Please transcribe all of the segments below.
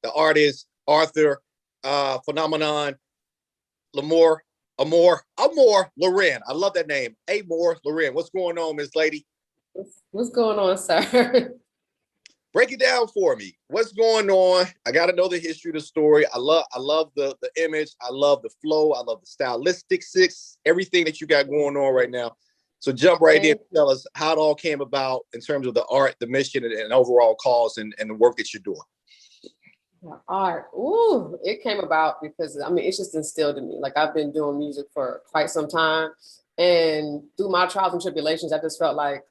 the artist Arthur Phenomenon Amor Loren. I love that name. Amor Loren. What's going on, Miss Lady? What's going on, sir? Break it down for me. What's going on? I got to know the history of the story. I love the image. I love the flow. I love the stylistics, everything that you got going on right now. So jump right in and tell us how it all came about in terms of the art, the mission, and overall cause and the work that you're doing. Art. Ooh, it came about because it's just instilled in me. Like I've been doing music for quite some time. And through my trials and tribulations, I just felt like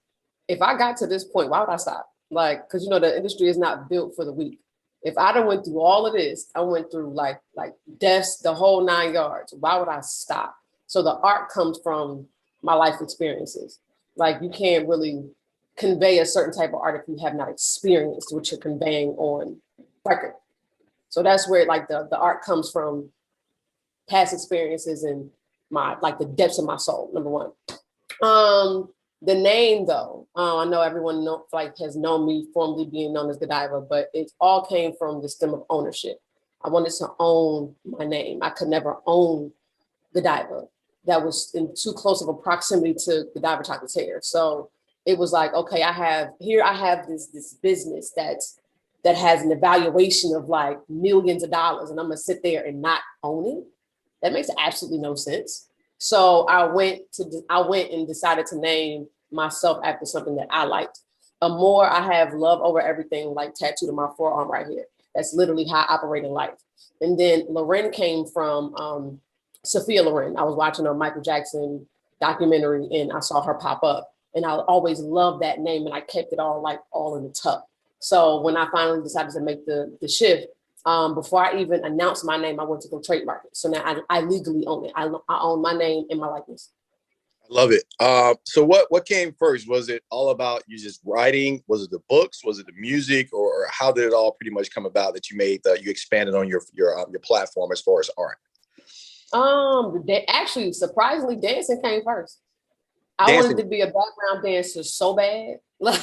if I got to this point, why would I stop? Like, because the industry is not built for the weak. If I done went through all of this, I went through like deaths, the whole 9 yards. Why would I stop? So the art comes from my life experiences. Like you can't really convey a certain type of art if you have not experienced what you're conveying on record. So that's where like the art comes from, past experiences and my the depths of my soul. Number one. The name though, I know everyone has known me formerly being known as Godiva, but it all came from the stem of ownership. I wanted to own my name. I could never own Godiva. That was in too close of a proximity to Godiva Chocolatier. So it was like, okay, I have this business that has an evaluation of like millions of dollars, and I'm gonna sit there and not own it. That makes absolutely no sense. So I went and decided to name myself after something that I liked. Amor, I have love over everything like tattooed on my forearm right here. That's literally how I operate in life. And then Loren came from Sophia Loren. I was watching a Michael Jackson documentary and I saw her pop up. And I always loved that name and I kept it all in the tuck. So when I finally decided to make the shift, before I even announced my name, I went to go trademark it. So now I legally own it. I own my name and my likeness. I love it. So what came first? Was it all about you just writing? Was it the books? Was it the music? Or how did it all pretty much come about that you you expanded on your platform as far as art? Actually, surprisingly, dancing came first. I wanted to be a background dancer so bad. Like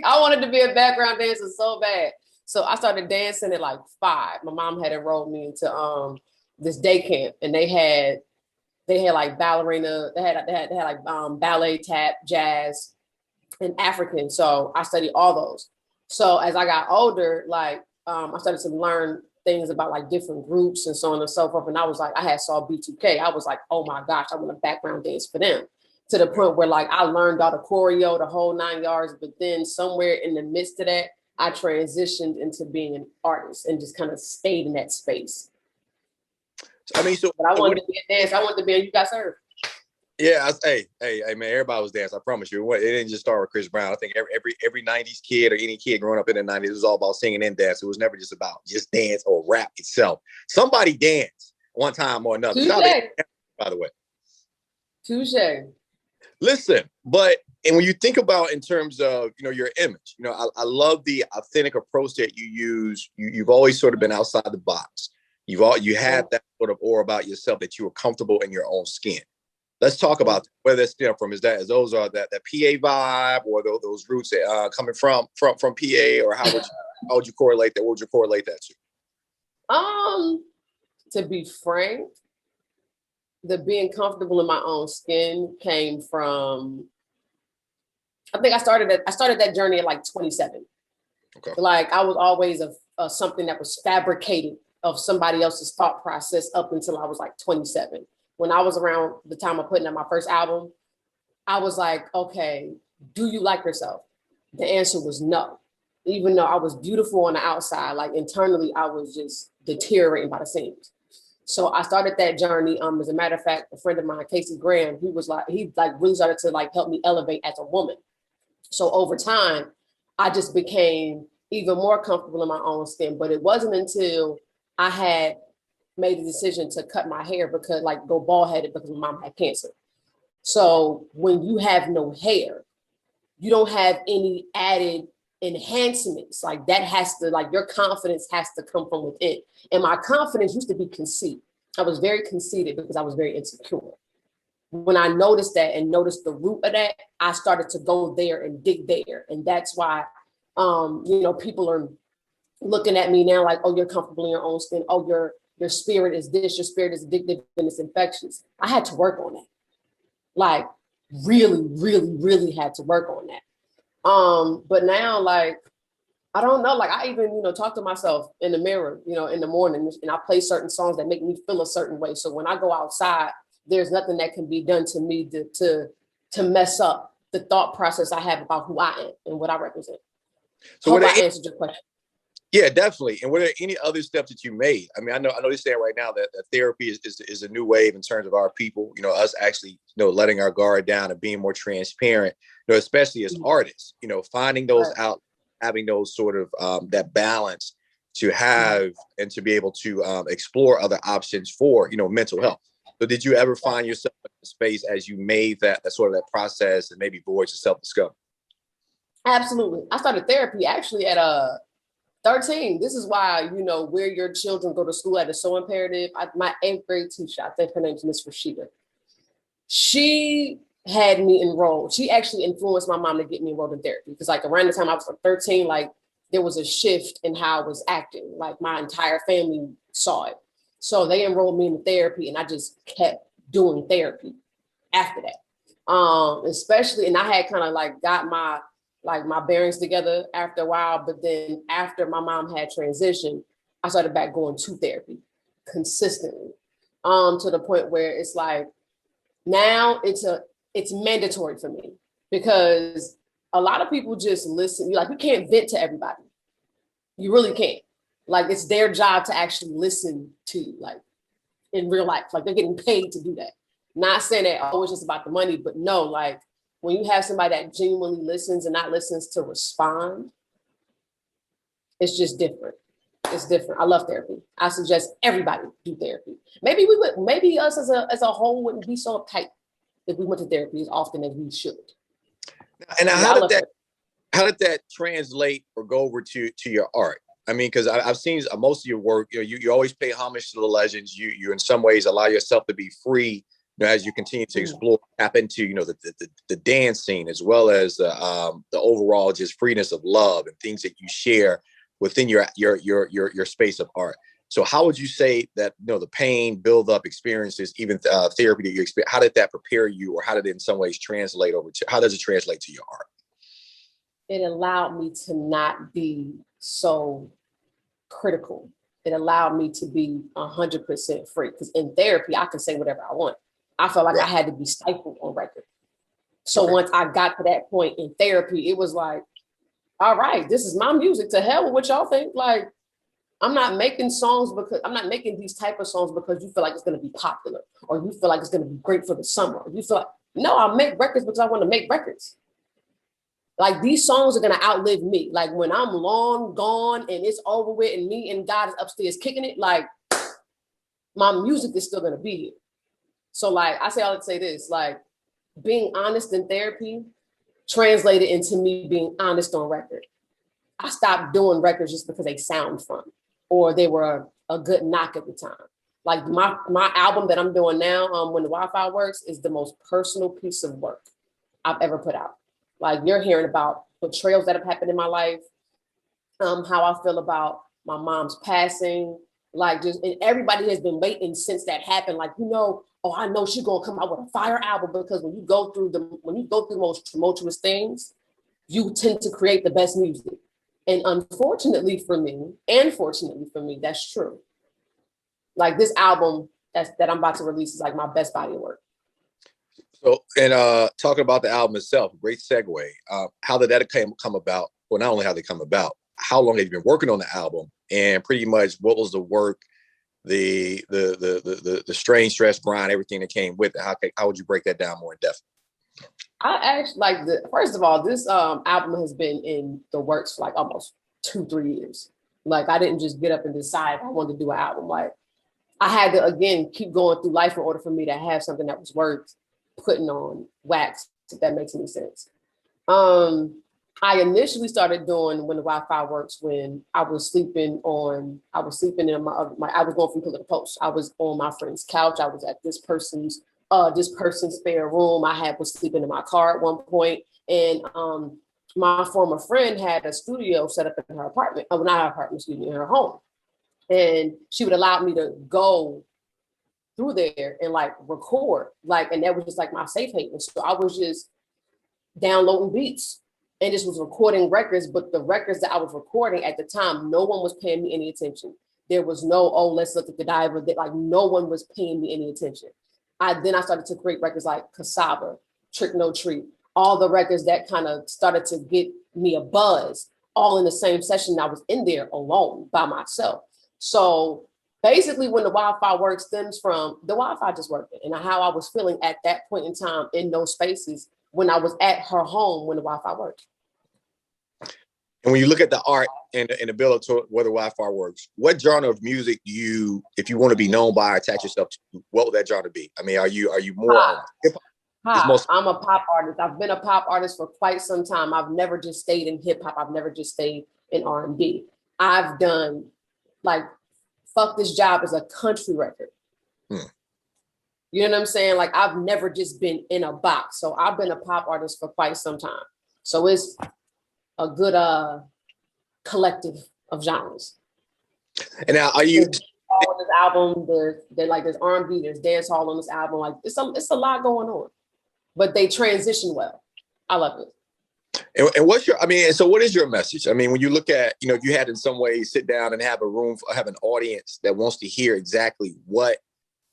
I wanted to be a background dancer so bad. So I started dancing at like 5. My mom had enrolled me into this day camp, and they had like ballerina, they had like ballet, tap, jazz, and African. So I studied all those. So as I got older, I started to learn things about like different groups and so on and so forth. And I was like, I saw B2K. I was like, oh my gosh, I want to background dance for them. To the point where like I learned all the choreo, the whole 9 yards. But then somewhere in the midst of that, I transitioned into being an artist and just kind of stayed in that space. But I wanted to be a dancer. I wanted to be a You Got Served. Yeah, hey, man, everybody was dancing. I promise you. It didn't just start with Chris Brown. I think every 90s kid or any kid growing up in the 90s, it was all about singing and dance. It was never just about just dance or rap itself. Somebody danced one time or another. By the way. Touche. Listen, and when you think about in terms of, your image, I love the authentic approach that you use. You've always sort of been outside the box. You had that sort of aura about yourself that you were comfortable in your own skin. Let's talk about where that stem from. Is those are that PA vibe or those roots coming from PA, or how would you correlate that? What would you correlate that to? To be frank, the being comfortable in my own skin came from, I think I started that journey at like 27. Okay. Like I was always something that was fabricated of somebody else's thought process up until I was like 27. When I was around the time of putting out my first album, I was like, okay, do you like yourself? The answer was no. Even though I was beautiful on the outside, like internally, I was just deteriorating by the seams. So I started that journey. As a matter of fact, a friend of mine, Casey Graham, he really started to help me elevate as a woman. So over time, I just became even more comfortable in my own skin. But it wasn't until I had made the decision to cut my hair because go bald headed because my mom had cancer. So when you have no hair, you don't have any added enhancements. Like that has to, your confidence has to come from within. And my confidence used to be conceit. I was very conceited because I was very insecure. When I noticed that and noticed the root of that, I started to go there and dig there. And that's why, people are looking at me now like, oh, you're comfortable in your own skin. Oh, your spirit is this, your spirit is addictive and it's infectious. I had to work on that. Like really, really, really had to work on that. But now like, I don't know, like I even, talk to myself in the mirror, in the morning, and I play certain songs that make me feel a certain way. So when I go outside, there's nothing that can be done to me to mess up the thought process I have about who I am and what I represent. So Hope I answered your question. Yeah, definitely. And were there any other steps that you made? I mean, I know you're saying right now that therapy is a new wave in terms of our people, us actually, letting our guard down and being more transparent, especially as artists, finding those out, having those sort of that balance to have and to be able to explore other options for, mental health. So did you ever find yourself in a space as you made that sort of that process and maybe voice of self-discovery? Absolutely. I started therapy actually at 13. This is why, where your children go to school at is so imperative. My 8th grade teacher, I think her name is Miss Rashida. She had me enrolled. She actually influenced my mom to get me enrolled in therapy. Because like around the time I was like 13, like there was a shift in how I was acting. Like my entire family saw it. So they enrolled me in therapy and I just kept doing therapy after that. Especially, and I had kind of like got my bearings together after a while. But then after my mom had transitioned, I started back going to therapy consistently, to the point where it's like, now it's mandatory for me because a lot of people just listen. You can't vent to everybody. You really can't. Like it's their job to actually listen to you, like in real life. Like they're getting paid to do that. Not saying that oh, it's just about the money, but no, like when you have somebody that genuinely listens and not listens to respond, it's just different. It's different. I love therapy. I suggest everybody do therapy. Maybe us as a whole wouldn't be so uptight if we went to therapy as often as we should. And how did that translate or go over to your art? I mean, because I've seen most of your work. You always pay homage to the legends. You in some ways allow yourself to be free as you continue to explore, tap into the dance scene as well as the overall just freeness of love and things that you share within your space of art. So how would you say that the pain build up experiences, even therapy that you experience, how did that prepare you, or how did it in some ways translate over to, how does it translate to your art? It allowed me to not be so critical. It allowed me to be 100% free, because in therapy I can say whatever I want. I felt like I had to be stifled on record. So once I got to that point in therapy, it was like, all right, this is my music. To hell with what y'all think. Like, I'm not making these type of songs because you feel like it's going to be popular or you feel like it's going to be great for the summer. You feel like, no, I make records because I want to make records. Like these songs are going to outlive me. Like when I'm long gone and it's over with and me and God is upstairs kicking it, like my music is still going to be here. So like I would say this, like being honest in therapy translated into me being honest on record. I stopped doing records just because they sound fun or they were a good knock at the time. Like my album that I'm doing now, When the Wi-Fi Works, is the most personal piece of work I've ever put out. Like you're hearing about betrayals that have happened in my life, how I feel about my mom's passing, like just, and everybody has been waiting since that happened. Like, oh, I know she's gonna come out with a fire album, because when you go through the most tumultuous things, you tend to create the best music. And unfortunately for me, and fortunately for me, that's true. Like this album that I'm about to release is like my best body of work. So, and talking about the album itself, great segue. How did that come about? Well, not only how they come about, how long have you been working on the album, and pretty much what was the work, the strain, stress, grind, everything that came with it? How would you break that down more in depth? I actually first of all, this album has been in the works for like almost 2-3 years. Like I didn't just get up and decide I wanted to do an album. Like I had to, again, keep going through life in order for me to have something that was worth putting on wax, if that makes any sense. I initially started doing When the Wi-Fi Works when I was sleeping in I was going from pillar to post. I was on my friend's couch. I was at this person's spare room. I was sleeping in my car at one point. And my former friend had a studio set up in her apartment, oh, not her apartment, excuse me, in her home. And she would allow me to go through there and like record, like, and that was just like my safe haven. So I was just downloading beats and just was recording records, but the records that I was recording at the time, no one was paying me any attention. There was no, oh, let's look at the diver, that like no one was paying me any attention. I started to create records like Cassava, Trick No Treat, all the records that kind of started to get me a buzz, all in the same session. I was in there alone by myself. So basically when the Wi-Fi work stems from the Wi-Fi just working and how I was feeling at that point in time in those spaces when I was at her home when the Wi-Fi worked. And when you look at the art and the ability to whether Wi-Fi works, what genre of music do you, if you want to be known by or attach yourself to, what would that genre be? I mean, are you more hip hop? Pop. I'm a pop artist. I've been a pop artist for quite some time. I've never just stayed in hip hop. I've never just stayed in R&B. I've done like Fuck This Job is a country record. You know what I'm saying? Like I've never just been in a box. So I've been a pop artist for quite some time. So it's a good collective of genres. And now are you on this album, there's R&B, there's dancehall on this album. Like it's a lot going on. But they transition well. I love it. And what's your, I mean, so what is your message? I mean, when you look at, you know, if you had in some way sit down and have a room, have an audience that wants to hear exactly what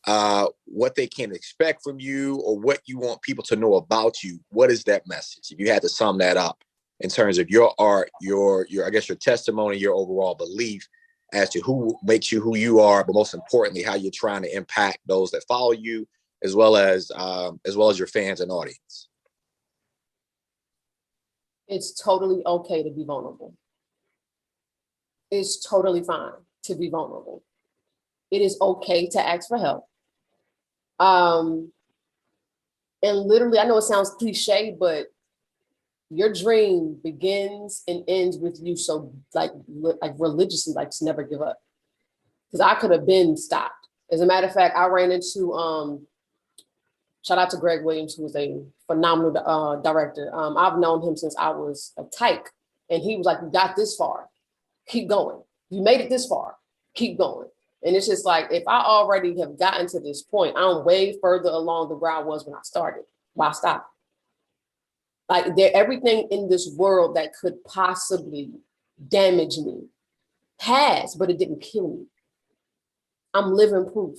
they can expect from you or what you want people to know about you, what is that message? If you had to sum that up in terms of your art, your I guess your testimony, your overall belief as to who makes you who you are, but most importantly, how you're trying to impact those that follow you, as well as your fans and audience. It's totally okay to be vulnerable. It's totally fine to be vulnerable. It is okay to ask for help. And literally, I know it sounds cliche, but your dream begins and ends with you. So like religiously, like to never give up. Because I could have been stopped. As a matter of fact, I ran into, shout out to Greg Williams, who was a phenomenal director. I've known him since I was a tyke. And he was like, you got this far, keep going. You made it this far, keep going. And it's just like, if I already have gotten to this point, I'm way further along than where I was when I started. Why stop? Like everything in this world that could possibly damage me has, but it didn't kill me. I'm living proof.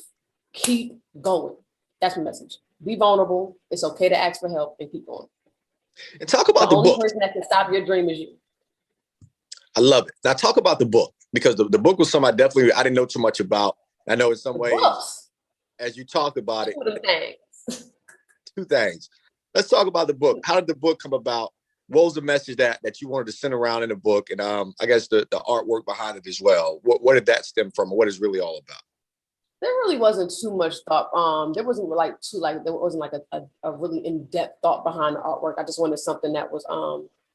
Keep going. That's my message. Be vulnerable. It's okay to ask for help and keep going. And talk about the book. The only person that can stop your dream is you. I love it. Now talk about the book, because the book was something I didn't know too much about. I know in some ways, as you talked about it, two things. Let's talk about the book. How did the book come about? What was the message that you wanted to send around in the book? And I guess the artwork behind it as well. What did that stem from? What is really all about? There really wasn't too much thought. There wasn't there wasn't like a really in-depth thought behind the artwork. I just wanted something that was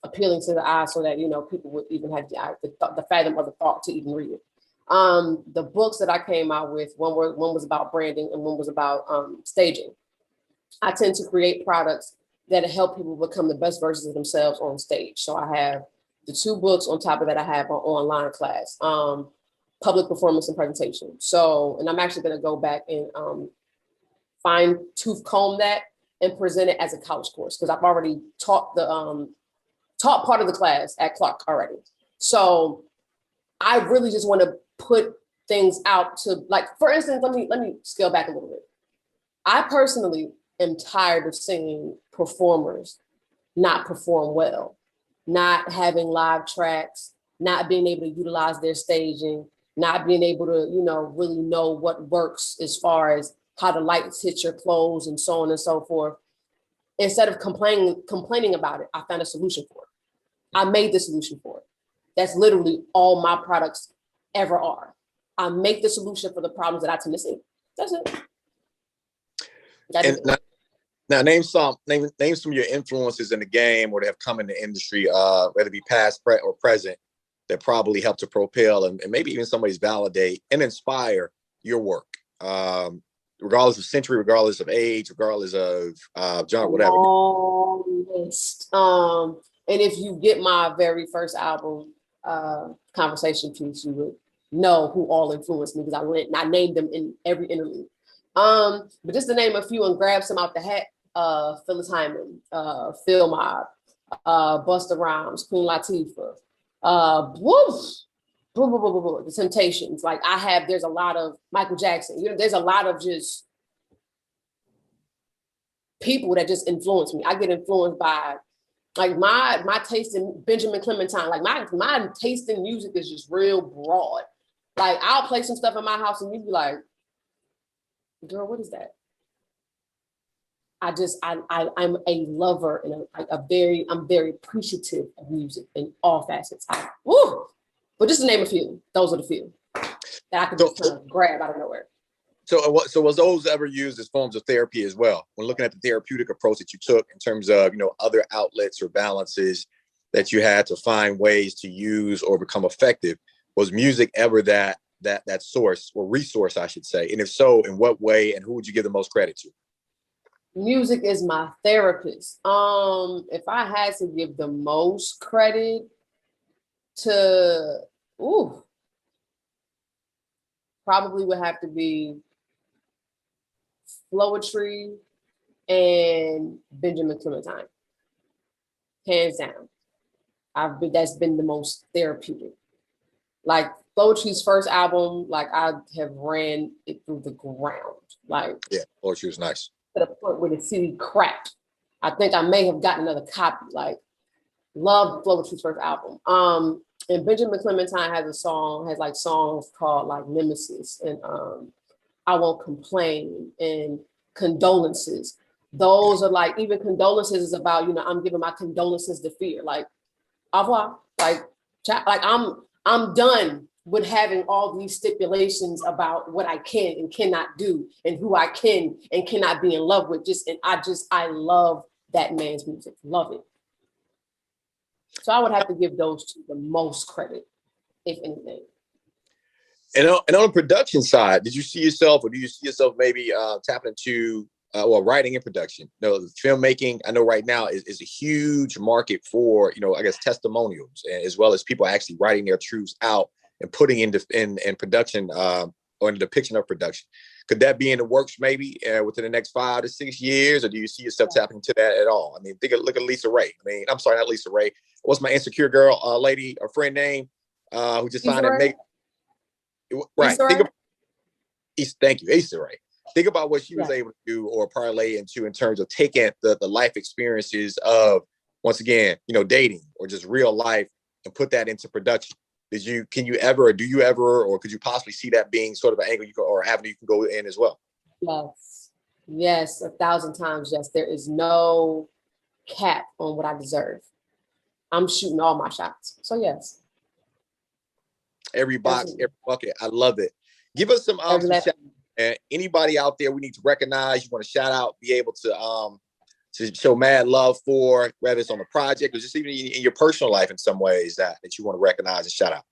appealing to the eye, so that people would even have the fathom of the thought to even read it. The books that I came out with, one was about branding and one was about staging. I tend to create products that help people become the best versions of themselves on stage. So I have the 2 books. On top of that, I have an online class, public performance and presentation. So, and I'm actually going to go back and fine tooth comb that and present it as a college course, because I've already taught taught part of the class at Clark already. So I really just want to put things out to, like, for instance, let me scale back a little bit. I personally am tired of seeing performers not perform well, not having live tracks, not being able to utilize their staging, not being able to, really know what works as far as how the lights hit your clothes and so on and so forth. Instead of complaining about it, I found a solution for it. I made the solution for it. That's literally all my products ever are. I make the solution for the problems that I tend to see. That's it. Now name some of your influences in the game or that have come in the industry, whether it be past, or present, that probably help to propel and maybe even some ways validate and inspire your work, regardless of century, regardless of age, regardless of genre, whatever. Long list. And if you get my very first album, Conversation Piece, you would know who all influenced me because I named them in every interlude. But just to name a few and grab some out the hat, Phyllis Hyman, Phil Mob, Busta Rhymes, Queen Latifah, the Temptations. Like there's a lot of Michael Jackson. There's a lot of just people that just influence me. I get influenced by like my taste in Benjamin Clementine. Like my taste in music is just real broad. Like I'll play some stuff in my house and you'd be like, girl, what is that? I'm a lover and I'm very appreciative of music in all facets. But just to name a few, those are the few that I could just kind of grab out of nowhere. So was those ever used as forms of therapy as well? When looking at the therapeutic approach that you took in terms of, other outlets or balances that you had to find ways to use or become effective, was music ever that source or resource, I should say? And if so, in what way, and who would you give the most credit to? Music is my therapist. If I had to give the most credit to, probably would have to be Floetry and Benjamin Clementine. Hands down. That's been the most therapeutic. Like Floetry's first album, like I have ran it through the ground. Like, yeah, Floetry was nice. To the point where the CD cracked. I think I may have gotten another copy. Like, loved Floetry's first album. And Benjamin Clementine has songs called like Nemesis and I Won't Complain and Condolences. Those are like, even Condolences is about, I'm giving my condolences to fear. Like, au revoir. Like I'm done with having all these stipulations about what I can and cannot do and who I can and cannot be in love with. I love that man's music. Love it. So I would have to give those two the most credit, if anything. And on the production side, did you see yourself, or do you see yourself maybe tapping into writing and production? The filmmaking, I know right now is a huge market for, I guess, testimonials, as well as people actually writing their truths out and putting in production or in the depiction of production. Could that be in the works maybe within the next 5 to 6 years, or do you see yourself tapping into that at all? I mean, look at Lisa Ray. I'm sorry, not Lisa Ray. What's my Insecure girl lady, a friend name who just signed that make right? Thank you, Issa Rae. Think about what she was able to do or parlay into in terms of taking the life experiences of, once again, dating or just real life and put that into production. Can you ever, or do you ever, or could you possibly see that being sort of an angle or avenue you can go in as well? Yes, 1,000 times yes. There is no cap on what I deserve. I'm shooting all my shots. So yes. Every box, every bucket. I love it. Give us some anybody out there we need to recognize, you want to shout out, be able to show mad love for, whether it's on the project or just even in your personal life in some ways that you want to recognize and shout out?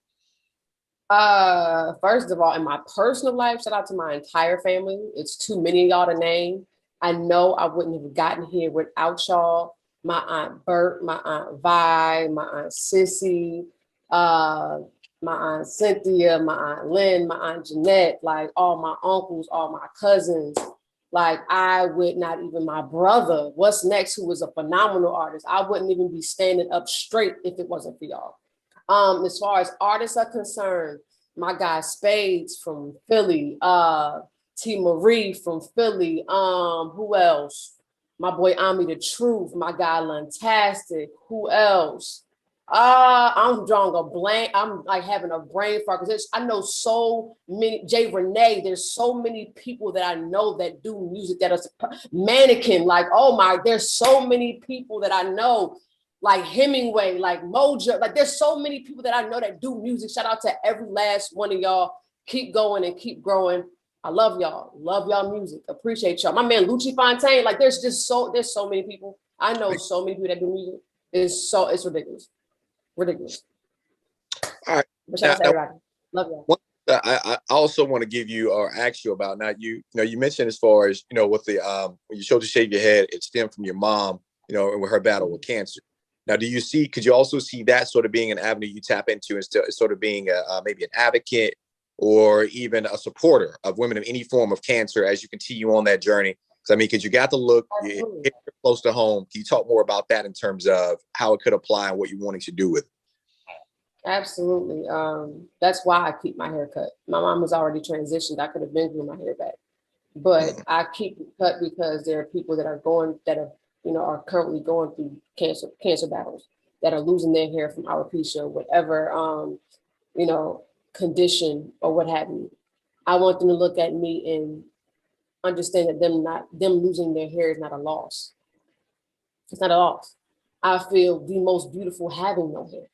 First of all, in my personal life, shout out to my entire family. It's too many of y'all to name. I know I wouldn't have gotten here without y'all. My Aunt Bert, my Aunt Vi, my Aunt Sissy, my Aunt Cynthia, my Aunt Lynn, my Aunt Jeanette, like all my uncles, all my cousins. Like I would not even, my brother, What's Next, who was a phenomenal artist, I wouldn't even be standing up straight if it wasn't for y'all. As far as artists are concerned, my guy Spades from Philly, T. Marie from Philly, who else? My boy Ami the Truth, my guy Luntastic, who else? I'm drawing a blank. I'm like having a brain fart because I know so many. Jay Renee, there's so many people that I know that do music that are Mannequin. Like, oh my, there's so many people that I know, like Hemingway, like Mojo. Like, there's so many people that I know that do music. Shout out to every last one of y'all. Keep going and keep growing. I love y'all. Love y'all music. Appreciate y'all. My man Lucci Fontaine. Like, there's so many people. I know so many people that do music. It's ridiculous. Ridiculous. All right. But shout out to everybody. Love y'all. I also want to give you or ask you about now. You mentioned as far as with the when you showed the shave your head, it stemmed from your mom. And with her battle with cancer. Now, could you also see that sort of being an avenue you tap into and still sort of being maybe an advocate or even a supporter of women of any form of cancer as you continue on that journey? Because I mean, because you got the look, you're close to home. Can you talk more about that in terms of how it could apply and what you're wanting to do with it? Absolutely. That's why I keep my hair cut. My mom has already transitioned. I could have been doing my hair back, but I keep it cut because there are people that are are currently going through cancer battles, that are losing their hair from alopecia, whatever, condition or what have you. I want them to look at me and understand that them losing their hair is not a loss. It's not a loss. I feel the most beautiful having no hair.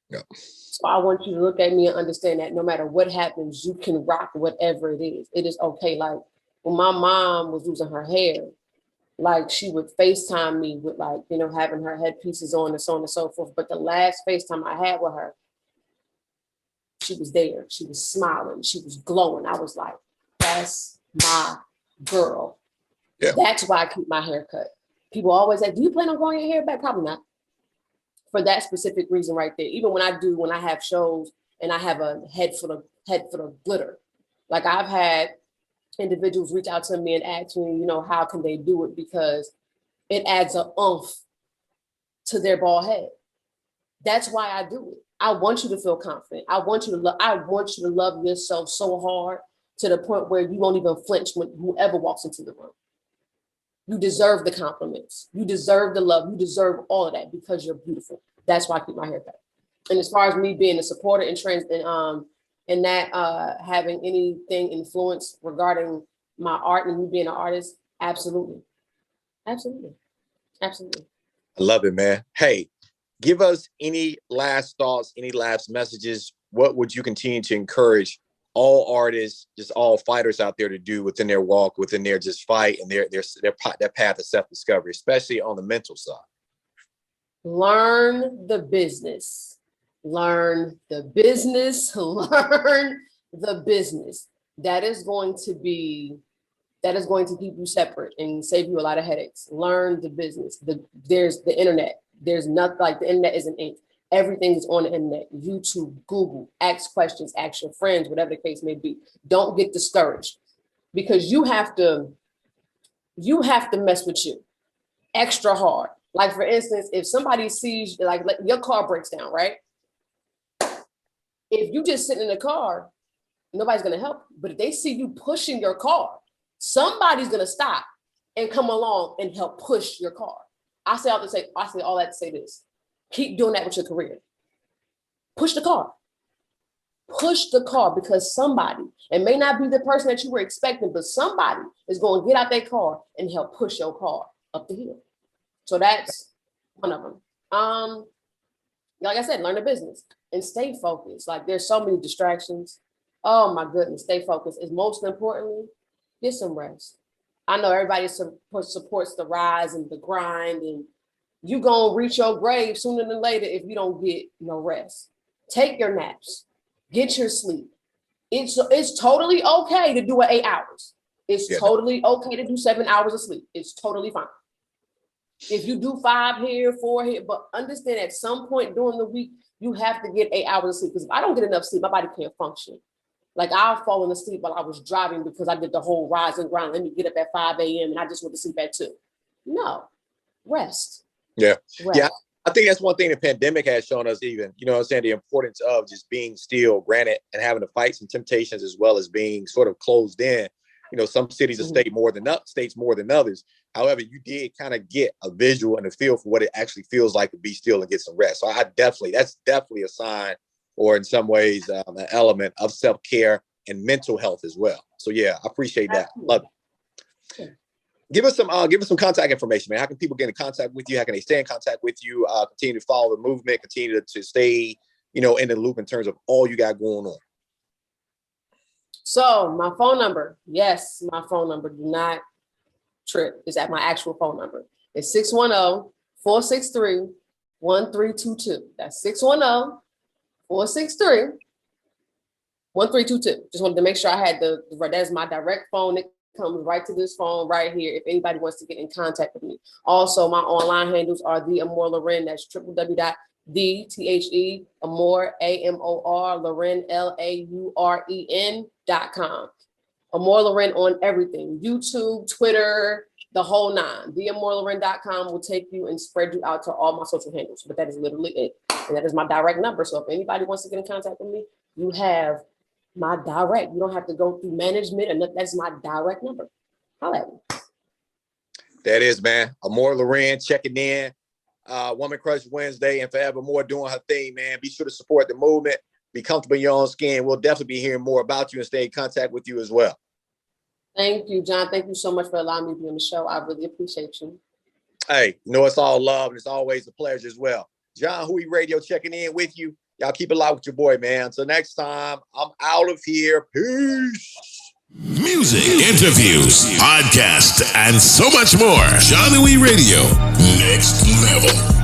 Yeah. So I want you to look at me and understand that no matter what happens, you can rock whatever it is. It is okay. Like when my mom was losing her hair, like she would FaceTime me with having her headpieces on and so on and so forth. But the last FaceTime I had with her, she was there. She was smiling. She was glowing. I was like, that's my girl. Yeah. That's why I keep my hair cut. People always say, do you plan on growing your hair back? Probably not. For that specific reason right there. Even when I have shows and I have a head full of glitter. Like I've had individuals reach out to me and ask me, how can they do it? Because it adds an oomph to their bald head. That's why I do it. I want you to feel confident. I want you to love yourself so hard to the point where you won't even flinch when whoever walks into the room. You deserve the compliments. You deserve the love. You deserve all of that because you're beautiful. That's why I keep my hair cut. And as far as me being a supporter and having anything influence regarding my art and me being an artist, absolutely. Absolutely. Absolutely. I love it, man. Hey, give us any last thoughts, any last messages. What would you continue to encourage all artists, just all fighters out there to do within their walk, within their just fight and their path of self-discovery, especially on the mental side? Learn the business. Learn the business. Learn the business. That is going to keep you separate and save you a lot of headaches. Learn the business. There's the internet. There's nothing like the internet isn't ink. Everything is on the internet. YouTube, Google, ask questions, ask your friends, whatever the case may be. Don't get discouraged because you have to mess with you extra hard. Like for instance, if somebody sees like your car breaks down, right? If you just sitting in the car, nobody's gonna help you. But if they see you pushing your car, somebody's gonna stop and come along and help push your car. I say all that to say this. Keep doing that with your career. Push the car. Push the car because somebody, it may not be the person that you were expecting, but somebody is going to get out their car and help push your car up the hill. So that's one of them. Like I said, learn the business and stay focused. Like there's so many distractions. Oh my goodness, stay focused. And most importantly, get some rest. I know everybody supports the rise and the grind, and you gonna reach your grave sooner than later if you don't get no rest. Take your naps, get your sleep. It's totally okay to do 8 hours. It's totally okay to do 7 hours of sleep. It's totally fine. If you do 5 here, 4 here, but understand at some point during the week, you have to get 8 hours of sleep. Because if I don't get enough sleep, my body can't function. Like I've fallen asleep while I was driving because I did the whole rise and grind. Let me get up at 5 a.m. and I just went to sleep at 2. No, rest. Yeah. Rest. Yeah. I think that's one thing the pandemic has shown us even, the importance of just being still, granted, and having to fight some temptations as well as being sort of closed in. Some cities are states more than others. However, you did kind of get a visual and a feel for what it actually feels like to be still and get some rest. So that's definitely a sign, or in some ways, an element of self-care and mental health as well. So yeah, I appreciate that. Love it. Yeah. Give us some contact information, man. How can people get in contact with you? How can they stay in contact with you? Continue to follow the movement, continue to stay, in the loop in terms of all you got going on. So my phone number, do not trip, is at my actual phone number. It's 610-463-1322. That's 610-463-1322. Just wanted to make sure I had that is my direct phone. comes right to this phone right here if anybody wants to get in contact with me. Also, my online handles are The Amore Loren. That's www.the Amore AMOR Loren LAUREN.com. Amore Loren on everything: YouTube, Twitter, the whole nine. TheAmoreLoren.com will take you and spread you out to all my social handles. But that is literally it. And that is my direct number. So if anybody wants to get in contact with me, you have my direct. You don't have to go through management, and that's my direct number. Holla at me. That is, man. Amore Loren checking in. Woman Crush Wednesday and Forevermore doing her thing, man. Be sure to support the movement. Be comfortable in your own skin. We'll definitely be hearing more about you and stay in contact with you as well. Thank you, John. Thank you so much for allowing me to be on the show. I really appreciate you. Hey, you know, it's all love and it's always a pleasure as well. John Huey Radio checking in with you. Y'all keep it loud with your boy, man. Until next time, I'm out of here. Peace. Music, interviews, podcasts, and so much more. John Huey Radio, next level.